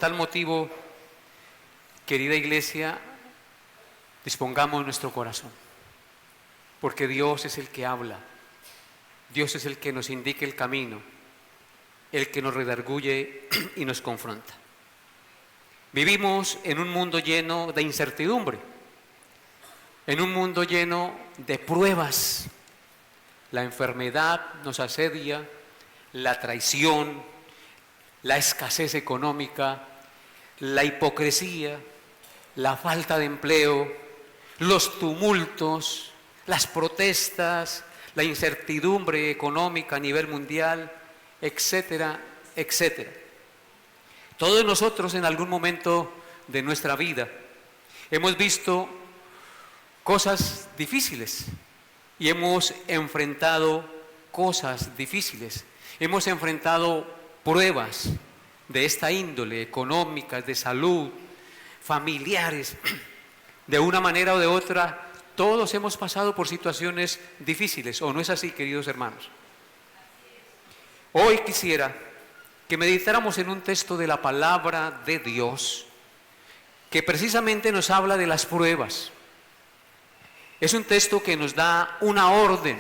Tal motivo, querida iglesia, dispongamos nuestro corazón, porque Dios es el que habla, Dios es el que nos indica el camino, el que nos redarguye y nos confronta. Vivimos en un mundo lleno de incertidumbre, en un mundo lleno de pruebas. La enfermedad nos asedia, la traición, la escasez económica, la hipocresía, la falta de empleo, los tumultos, las protestas, la incertidumbre económica a nivel mundial, etcétera, etcétera. Todos nosotros en algún momento de nuestra vida hemos visto cosas difíciles y hemos enfrentado cosas difíciles. Hemos enfrentado pruebas de esta índole, económicas, de salud, familiares. De una manera o de otra, todos hemos pasado por situaciones difíciles, ¿o no es así, queridos hermanos? Hoy quisiera que meditáramos en un texto de la palabra de Dios que precisamente nos habla de las pruebas. Es un texto que nos da una orden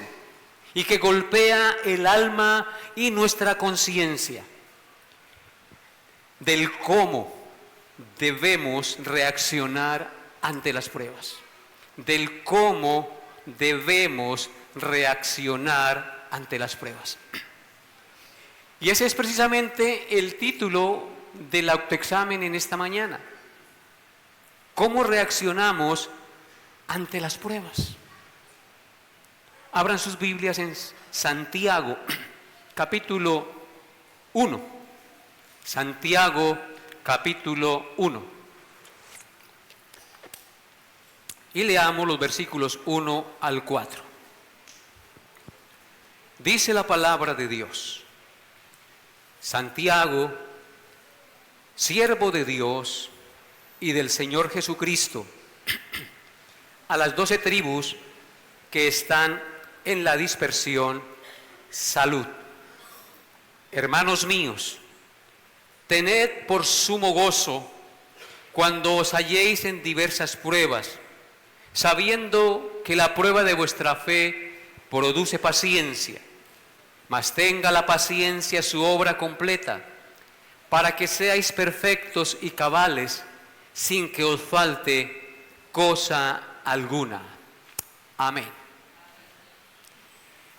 y que golpea el alma y nuestra conciencia del cómo debemos reaccionar ante las pruebas, del cómo debemos reaccionar ante las pruebas. Y ese es precisamente el título del autoexamen en esta mañana. ¿Cómo reaccionamos ante las pruebas? Abran sus Biblias en Santiago, capítulo 1. Santiago, capítulo 1. Y leamos los versículos 1 al 4. Dice la palabra de Dios: Santiago, siervo de Dios y del Señor Jesucristo, a las 12 tribus que están en la dispersión, salud. Hermanos míos, tened por sumo gozo cuando os halléis en diversas pruebas, sabiendo que la prueba de vuestra fe produce paciencia. Mas tenga la paciencia su obra completa, para que seáis perfectos y cabales, sin que os falte cosa alguna. Amén.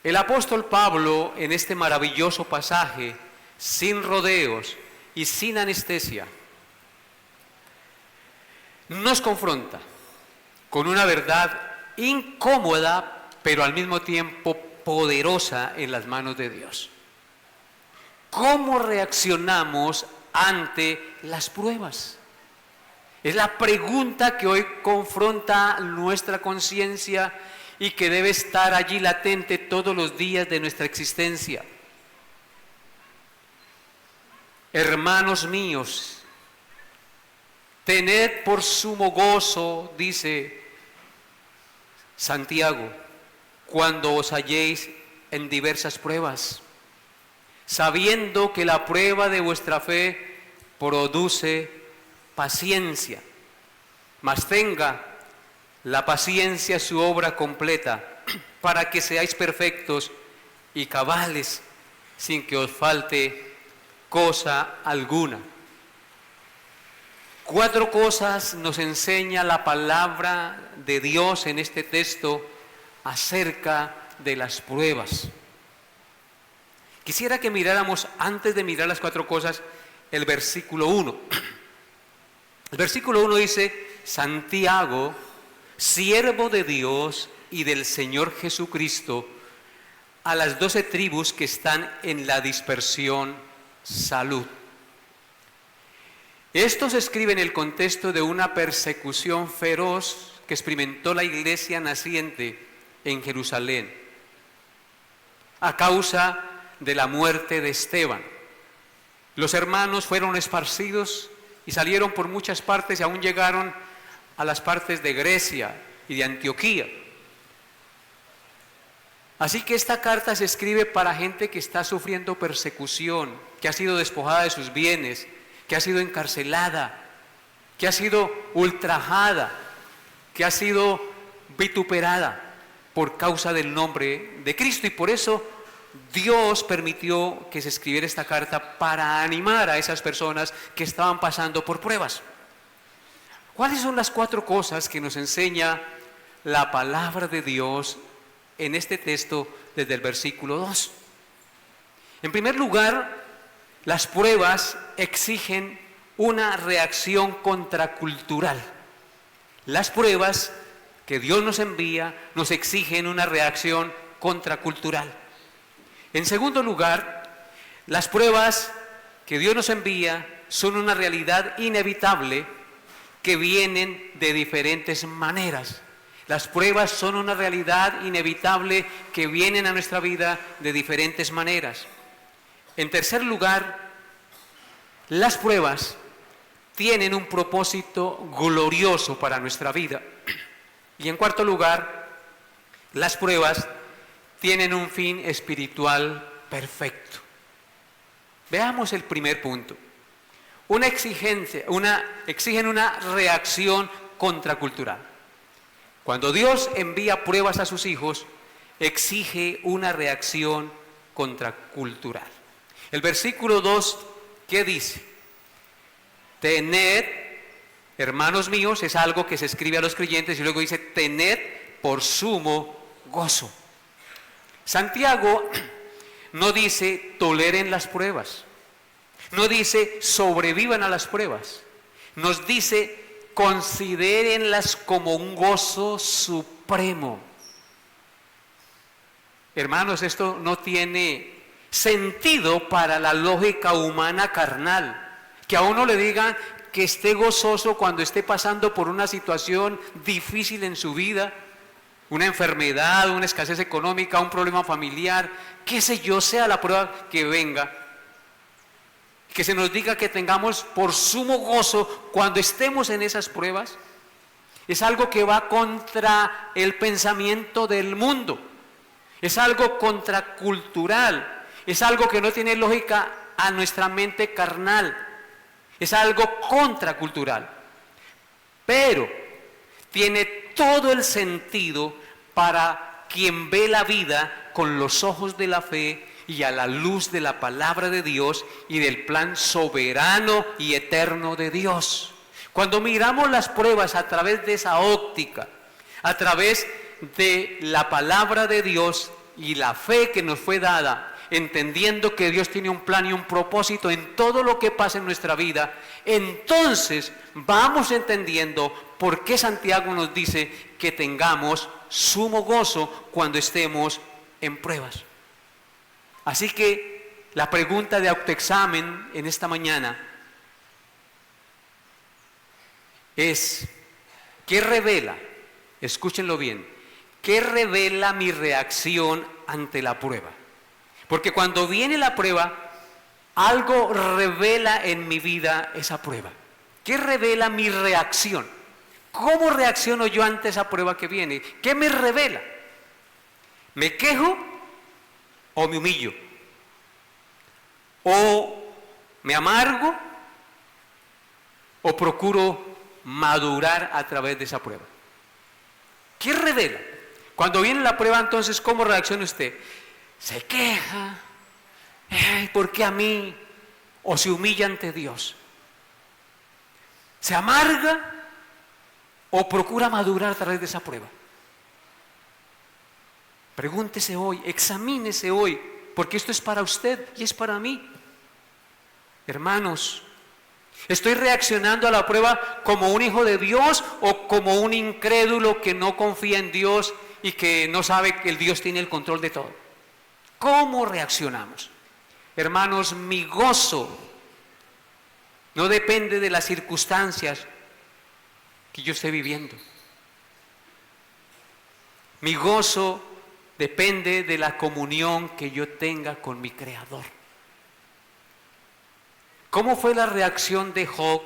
El apóstol Pablo, en este maravilloso pasaje, sin rodeos y sin anestesia, nos confronta con una verdad incómoda, pero al mismo tiempo poderosa en las manos de Dios. ¿Cómo reaccionamos ante las pruebas? Es la pregunta que hoy confronta nuestra conciencia y que debe estar allí latente todos los días de nuestra existencia. Hermanos míos, tened por sumo gozo, dice Santiago, cuando os halléis en diversas pruebas, sabiendo que la prueba de vuestra fe produce paciencia. Mas tenga la paciencia su obra completa, para que seáis perfectos y cabales, sin que os falte cosa alguna. 4 cosas nos enseña la palabra de Dios en este texto acerca de las pruebas. Quisiera que miráramos, antes de mirar las 4 cosas, el versículo 1. El versículo 1 dice: Santiago, siervo de Dios y del Señor Jesucristo, a las 12 tribus que están en la dispersión, salud. Esto se escribe en el contexto de una persecución feroz que experimentó la iglesia naciente en Jerusalén a causa de la muerte de Esteban. Los hermanos fueron esparcidos y salieron por muchas partes y aún llegaron a las partes de Grecia y de Antioquía. Así que esta carta se escribe para gente que está sufriendo persecución, que ha sido despojada de sus bienes, que ha sido encarcelada, que ha sido ultrajada, que ha sido vituperada por causa del nombre de Cristo. Y por eso Dios permitió que se escribiera esta carta para animar a esas personas que estaban pasando por pruebas. ¿Cuáles son las 4 cosas que nos enseña la palabra de Dios en este texto desde el versículo 2? En primer lugar, las pruebas exigen una reacción contracultural. Las pruebas que Dios nos envía nos exigen una reacción contracultural. En segundo lugar, las pruebas que Dios nos envía son una realidad inevitable que vienen de diferentes maneras. Las pruebas son una realidad inevitable que vienen a nuestra vida de diferentes maneras. En tercer lugar, las pruebas tienen un propósito glorioso para nuestra vida. Y en cuarto lugar, las pruebas tienen un fin espiritual perfecto. Veamos el primer punto. Exigen una reacción contracultural. Cuando Dios envía pruebas a sus hijos, exige una reacción contracultural. El versículo 2, ¿qué dice? Tened, hermanos míos, es algo que se escribe a los creyentes y luego dice, tened por sumo gozo. Santiago no dice toleren las pruebas, no dice sobrevivan a las pruebas, nos dice considérenlas como un gozo supremo. Hermanos, esto no tiene sentido para la lógica humana carnal. Que a uno le digan que esté gozoso cuando esté pasando por una situación difícil en su vida, una enfermedad, una escasez económica, un problema familiar, qué sé yo, sea la prueba que venga, que se nos diga que tengamos por sumo gozo cuando estemos en esas pruebas, es algo que va contra el pensamiento del mundo, es algo contracultural, es algo que no tiene lógica a nuestra mente carnal. Es algo contracultural, pero tiene todo el sentido para quien ve la vida con los ojos de la fe y a la luz de la palabra de Dios y del plan soberano y eterno de Dios. Cuando miramos las pruebas a través de esa óptica, a través de la palabra de Dios y la fe que nos fue dada, entendiendo que Dios tiene un plan y un propósito en todo lo que pasa en nuestra vida, entonces vamos entendiendo por qué Santiago nos dice que tengamos sumo gozo cuando estemos en pruebas. Así que la pregunta de autoexamen en esta mañana es, ¿qué revela? Escúchenlo bien, ¿qué revela mi reacción ante la prueba? Porque cuando viene la prueba, algo revela en mi vida esa prueba. ¿Qué revela mi reacción? ¿Cómo reacciono yo ante esa prueba que viene? ¿Qué me revela? ¿Me quejo o me humillo? ¿O me amargo o procuro madurar a través de esa prueba? ¿Qué revela? Cuando viene la prueba, entonces, ¿cómo reacciona usted? ¿Se queja? ¿Por qué a mí? ¿O se humilla ante Dios? ¿Se amarga? ¿O procura madurar a través de esa prueba? Pregúntese hoy, examínese hoy, porque esto es para usted y es para mí. Hermanos, ¿estoy reaccionando a la prueba como un hijo de Dios o como un incrédulo que no confía en Dios y que no sabe que el Dios tiene el control de todo? ¿Cómo reaccionamos? Hermanos, mi gozo no depende de las circunstancias que yo esté viviendo. Mi gozo depende de la comunión que yo tenga con mi Creador. ¿Cómo fue la reacción de Job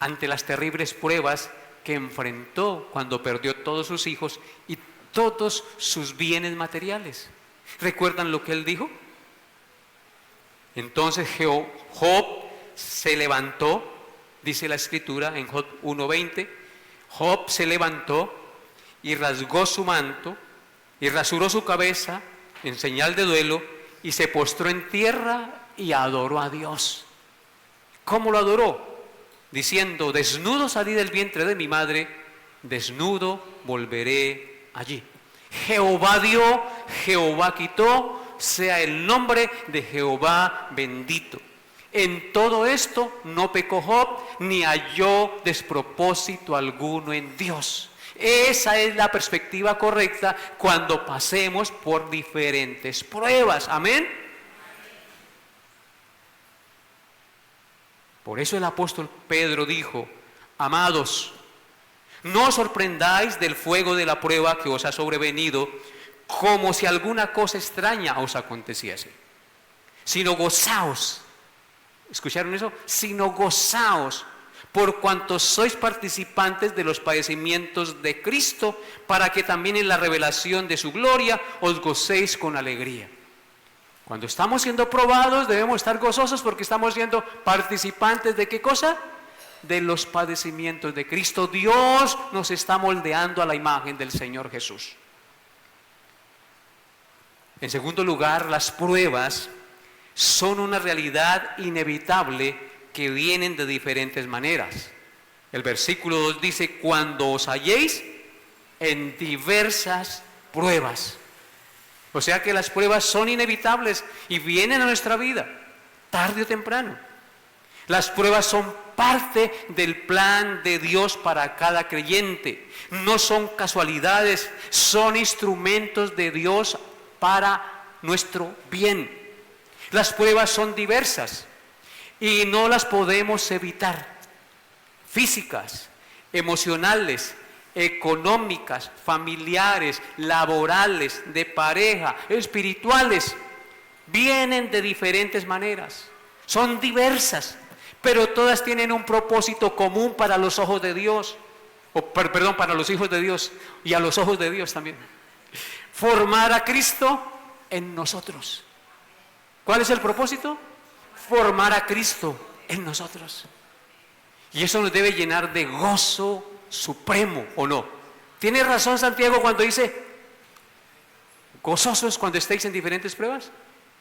ante las terribles pruebas que enfrentó cuando perdió todos sus hijos y todos sus bienes materiales? ¿Recuerdan lo que él dijo? Entonces Job se levantó, dice la Escritura en Job 1:20, Job se levantó y rasgó su manto y rasuró su cabeza en señal de duelo y se postró en tierra y adoró a Dios. ¿Cómo lo adoró? Diciendo: desnudo salí del vientre de mi madre, desnudo volveré allí. Jehová dio, Jehová quitó, sea el nombre de Jehová bendito. En todo esto no pecó Job, ni halló despropósito alguno en Dios. Esa es la perspectiva correcta cuando pasemos por diferentes pruebas. Amén. Por eso el apóstol Pedro dijo: amados, no os sorprendáis del fuego de la prueba que os ha sobrevenido, como si alguna cosa extraña os aconteciese, sino gozaos. ¿Escucharon eso? Sino gozaos, por cuanto sois participantes de los padecimientos de Cristo, para que también en la revelación de su gloria os gocéis con alegría. Cuando estamos siendo probados debemos estar gozosos porque estamos siendo participantes ¿de qué cosa? De los padecimientos de Cristo. Dios nos está moldeando a la imagen del Señor Jesús. En segundo lugar, las pruebas son una realidad inevitable que vienen de diferentes maneras. El versículo 2 dice: cuando os halléis en diversas pruebas. O sea que las pruebas son inevitables y vienen a nuestra vida, tarde o temprano. Las pruebas son parte del plan de Dios para cada creyente. No son casualidades, son instrumentos de Dios para nuestro bien. Las pruebas son diversas y no las podemos evitar. Físicas, emocionales, económicas, familiares, laborales, de pareja, espirituales, vienen de diferentes maneras. Son diversas, pero todas tienen un propósito común para los ojos de Dios, para los hijos de Dios y a los ojos de Dios también. Formar a Cristo en nosotros. ¿Cuál es el propósito? Formar a Cristo en nosotros. Y eso nos debe llenar de gozo supremo, ¿o no? ¿Tiene razón Santiago cuando dice: gozosos cuando estéis en diferentes pruebas?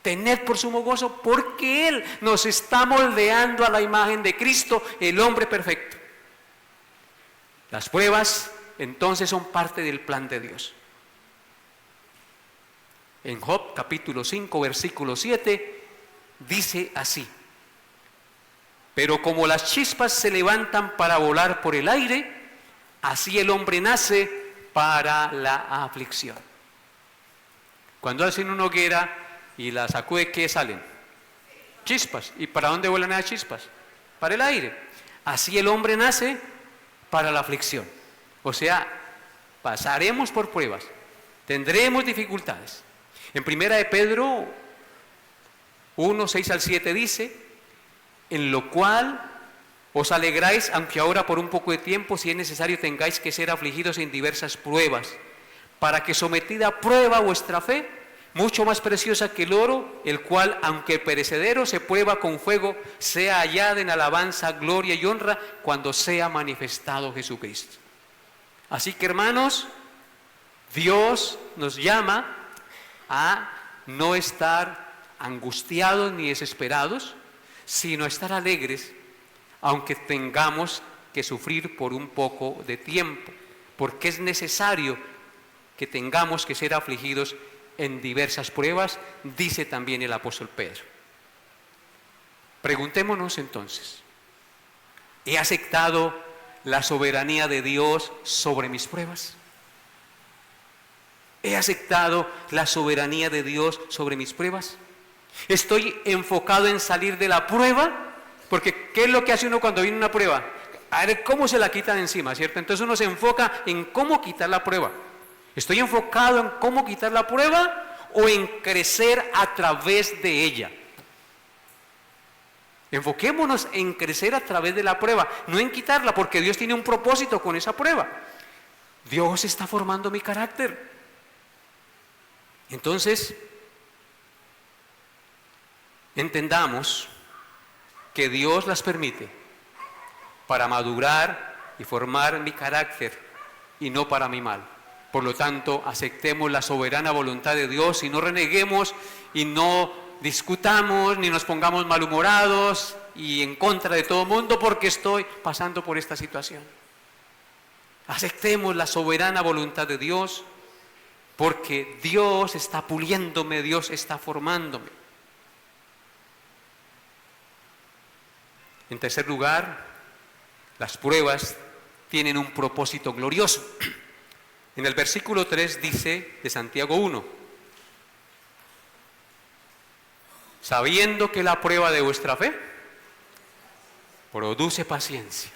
Tened por sumo gozo, porque Él nos está moldeando a la imagen de Cristo, el hombre perfecto. Las pruebas entonces son parte del plan de Dios. En Job capítulo 5 versículo 7 dice así: pero como las chispas se levantan para volar por el aire, así el hombre nace para la aflicción. Cuando hacen una hoguera y la sacude, ¿qué salen? Chispas. ¿Y para dónde vuelan esas chispas? Para el aire. Así el hombre nace para la aflicción. O sea, pasaremos por pruebas, tendremos dificultades. En primera de Pedro 1, 6 al 7 dice: en lo cual os alegráis, aunque ahora por un poco de tiempo, si es necesario, tengáis que ser afligidos en diversas pruebas, para que sometida a prueba vuestra fe, mucho más preciosa que el oro, el cual, aunque perecedero, se prueba con fuego, sea hallada en alabanza, gloria y honra, cuando sea manifestado Jesucristo. Así que, hermanos, Dios nos llama a no estar angustiados ni desesperados, sino a estar alegres, aunque tengamos que sufrir por un poco de tiempo, porque es necesario que tengamos que ser afligidos en diversas pruebas, dice también el apóstol Pedro. Preguntémonos entonces: ¿he aceptado la soberanía de Dios sobre mis pruebas? ¿He aceptado la soberanía de Dios sobre mis pruebas? ¿Estoy enfocado en salir de la prueba? Porque ¿qué es lo que hace uno cuando viene una prueba? A ver cómo se la quita de encima, ¿cierto? Entonces uno se enfoca en cómo quitar la prueba. ¿Estoy enfocado en cómo quitar la prueba o en crecer a través de ella? Enfoquémonos en crecer a través de la prueba, no en quitarla, porque Dios tiene un propósito con esa prueba. Dios está formando mi carácter. Entonces, entendamos que Dios las permite para madurar y formar mi carácter y no para mi mal. Por lo tanto, aceptemos la soberana voluntad de Dios y no reneguemos y no discutamos ni nos pongamos malhumorados y en contra de todo el mundo porque estoy pasando por esta situación. Aceptemos la soberana voluntad de Dios porque Dios está puliéndome, Dios está formándome. En tercer lugar, las pruebas tienen un propósito glorioso. En el versículo 3 dice de Santiago 1, sabiendo que la prueba de vuestra fe produce paciencia.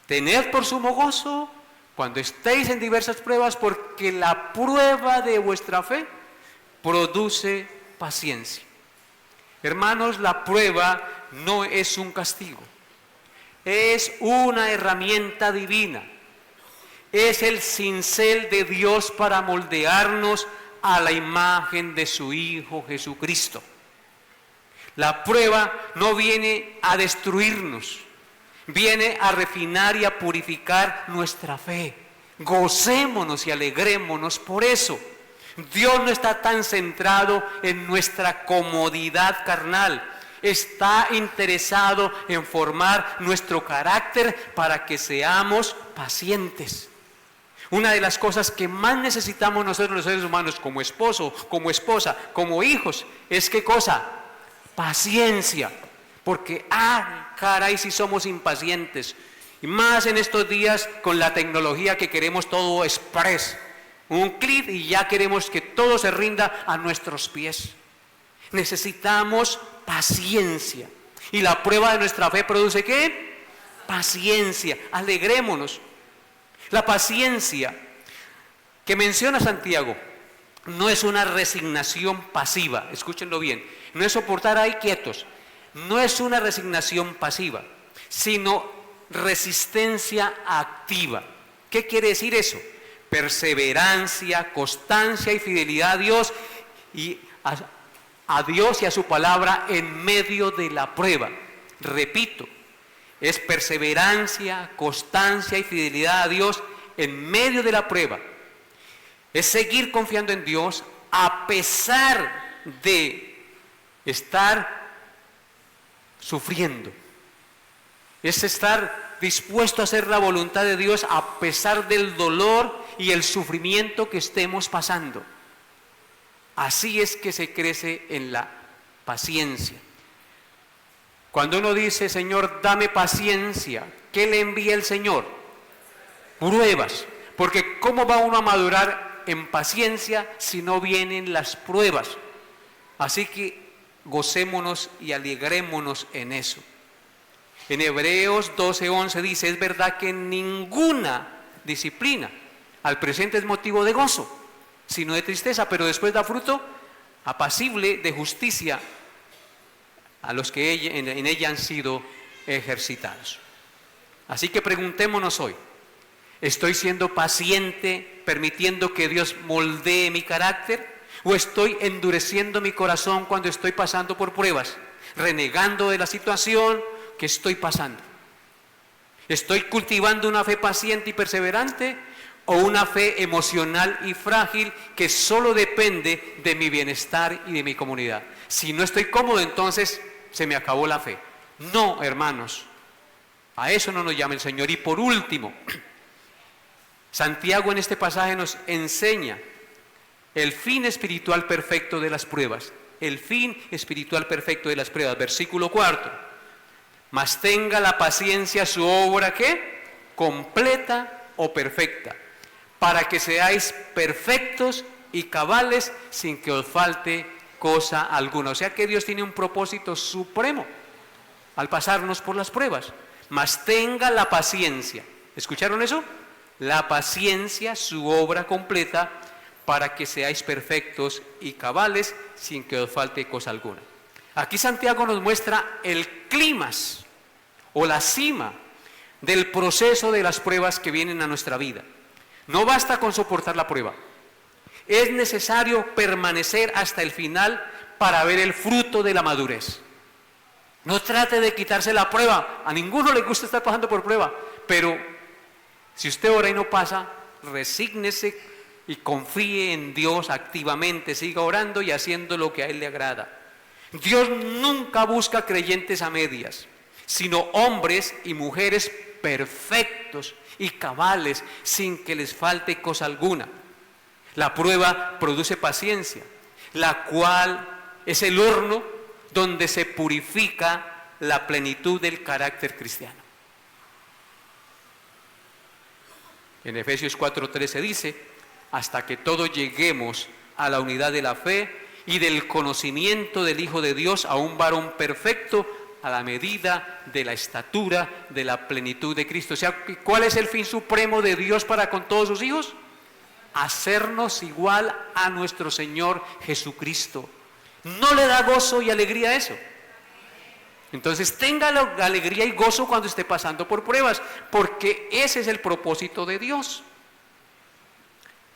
Tened por sumo gozo cuando estéis en diversas pruebas, porque la prueba de vuestra fe produce paciencia. Hermanos, la prueba no es un castigo, es una herramienta divina. Es el cincel de Dios para moldearnos a la imagen de su Hijo Jesucristo. La prueba no viene a destruirnos, viene a refinar y a purificar nuestra fe. Gocémonos y alegrémonos por eso. Dios no está tan centrado en nuestra comodidad carnal, está interesado en formar nuestro carácter para que seamos pacientes. Una de las cosas que más necesitamos nosotros los seres humanos como esposo, como esposa, como hijos, es ¿qué cosa? Paciencia. Porque, caray, si somos impacientes. Y más en estos días con la tecnología que queremos todo express. Un clic y ya queremos que todo se rinda a nuestros pies. Necesitamos paciencia. Y la prueba de nuestra fe produce ¿qué? Paciencia. Alegrémonos. La paciencia que menciona Santiago no es una resignación pasiva, escúchenlo bien, no es soportar ahí quietos, no es una resignación pasiva, sino resistencia activa. ¿Qué quiere decir eso? Perseverancia, constancia y fidelidad a Dios y a Dios y a su palabra en medio de la prueba. Repito, es perseverancia, constancia y fidelidad a Dios en medio de la prueba. Es seguir confiando en Dios a pesar de estar sufriendo. Es estar dispuesto a hacer la voluntad de Dios a pesar del dolor y el sufrimiento que estemos pasando. Así es que se crece en la paciencia. Cuando uno dice, Señor, dame paciencia, ¿qué le envía el Señor? Pruebas. Porque ¿cómo va uno a madurar en paciencia si no vienen las pruebas? Así que gocémonos y alegrémonos en eso. En Hebreos 12:11 dice, es verdad que ninguna disciplina al presente es motivo de gozo, sino de tristeza, pero después da fruto apacible de justicia a los que en ella han sido ejercitados. Así que preguntémonos hoy, ¿estoy siendo paciente permitiendo que Dios moldee mi carácter? ¿O estoy endureciendo mi corazón cuando estoy pasando por pruebas, renegando de la situación que estoy pasando? ¿Estoy cultivando una fe paciente y perseverante o una fe emocional y frágil que solo depende de mi bienestar y de mi comunidad? Si no estoy cómodo, entonces se me acabó la fe. No, hermanos, a eso no nos llama el Señor. Y por último, Santiago en este pasaje nos enseña el fin espiritual perfecto de las pruebas. El fin espiritual perfecto de las pruebas. Versículo 4. Mas tenga la paciencia su obra, ¿qué? Completa o perfecta, para que seáis perfectos y cabales sin que os falte cosa alguna. O sea que Dios tiene un propósito supremo al pasarnos por las pruebas. Mas tenga la paciencia. ¿Escucharon eso? La paciencia, su obra completa, para que seáis perfectos y cabales sin que os falte cosa alguna. Aquí Santiago nos muestra el clímax o la cima del proceso de las pruebas que vienen a nuestra vida. No basta con soportar la prueba. Es necesario permanecer hasta el final para ver el fruto de la madurez. No trate de quitarse la prueba. A ninguno le gusta estar pasando por prueba. Pero si usted ora y no pasa, resígnese y confíe en Dios activamente. Siga orando y haciendo lo que a Él le agrada. Dios nunca busca creyentes a medias, sino hombres y mujeres perfectos y cabales, sin que les falte cosa alguna. La prueba produce paciencia, la cual es el horno donde se purifica la plenitud del carácter cristiano. En Efesios 4:13 dice: hasta que todos lleguemos a la unidad de la fe y del conocimiento del Hijo de Dios, a un varón perfecto, a la medida de la estatura de la plenitud de Cristo. O sea, ¿cuál es el fin supremo de Dios para con todos sus hijos? Hacernos igual a nuestro Señor Jesucristo. ¿No le da gozo y alegría eso? Entonces tenga alegría y gozo cuando esté pasando por pruebas, porque ese es el propósito de Dios.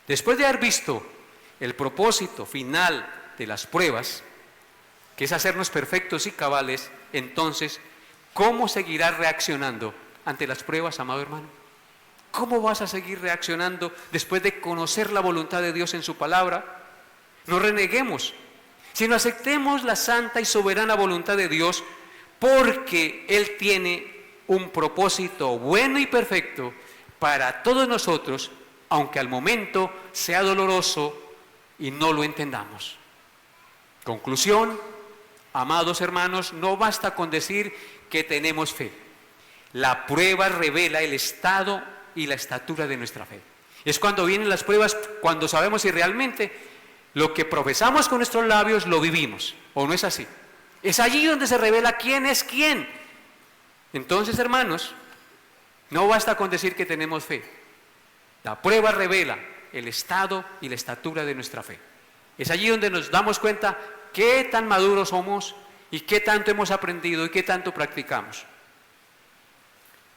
Después de haber visto el propósito final de las pruebas, que es hacernos perfectos y cabales, entonces, ¿cómo seguirás reaccionando ante las pruebas, amado hermano? ¿Cómo vas a seguir reaccionando después de conocer la voluntad de Dios en su palabra? No reneguemos, sino aceptemos la santa y soberana voluntad de Dios, porque Él tiene un propósito bueno y perfecto para todos nosotros, aunque al momento sea doloroso y no lo entendamos. Conclusión, amados hermanos, no basta con decir que tenemos fe. La prueba revela el estado y la estatura de nuestra fe. Es cuando vienen las pruebas, cuando sabemos si realmente lo que profesamos con nuestros labios lo vivimos, ¿o no es así? Es allí donde se revela quién es quién. Entonces, hermanos, no basta con decir que tenemos fe. La prueba revela el estado y la estatura de nuestra fe. Es allí donde nos damos cuenta qué tan maduros somos y qué tanto hemos aprendido y qué tanto practicamos.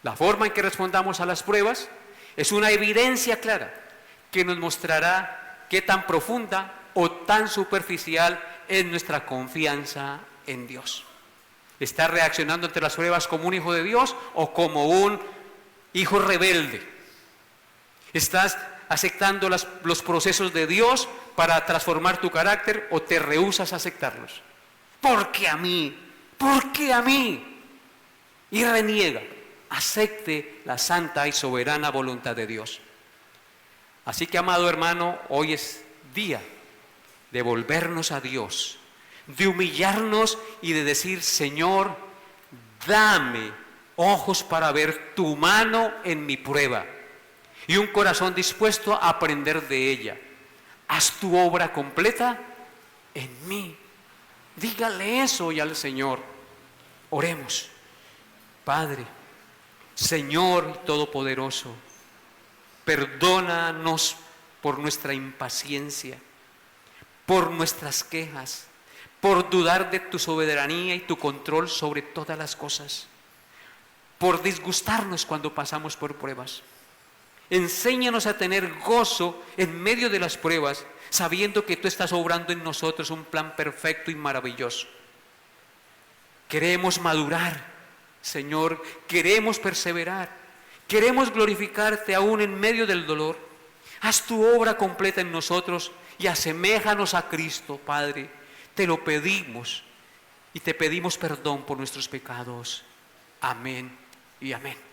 La forma en que respondamos a las pruebas es una evidencia clara que nos mostrará qué tan profunda o tan superficial es nuestra confianza en Dios. ¿Estás reaccionando ante las pruebas como un hijo de Dios o como un hijo rebelde? ¿Estás aceptando los procesos de Dios para transformar tu carácter o te rehúsas a aceptarlos? ¿Por qué a mí? ¿Por qué a mí? Y reniega. Acepte la santa y soberana voluntad de Dios. Así que, amado hermano, hoy es día de volvernos a Dios, de humillarnos y de decir: Señor, dame ojos para ver tu mano en mi prueba y un corazón dispuesto a aprender de ella. Haz tu obra completa en mí. Dígale eso hoy al Señor. Oremos. Padre, Señor Todopoderoso, perdónanos por nuestra impaciencia, por nuestras quejas, por dudar de tu soberanía y tu control sobre todas las cosas, por disgustarnos cuando pasamos por pruebas. Enséñanos a tener gozo en medio de las pruebas, sabiendo que tú estás obrando en nosotros un plan perfecto y maravilloso. Queremos madurar, Señor, queremos perseverar, queremos glorificarte aún en medio del dolor. Haz tu obra completa en nosotros y aseméjanos a Cristo, Padre. Te lo pedimos y te pedimos perdón por nuestros pecados. Amén y amén.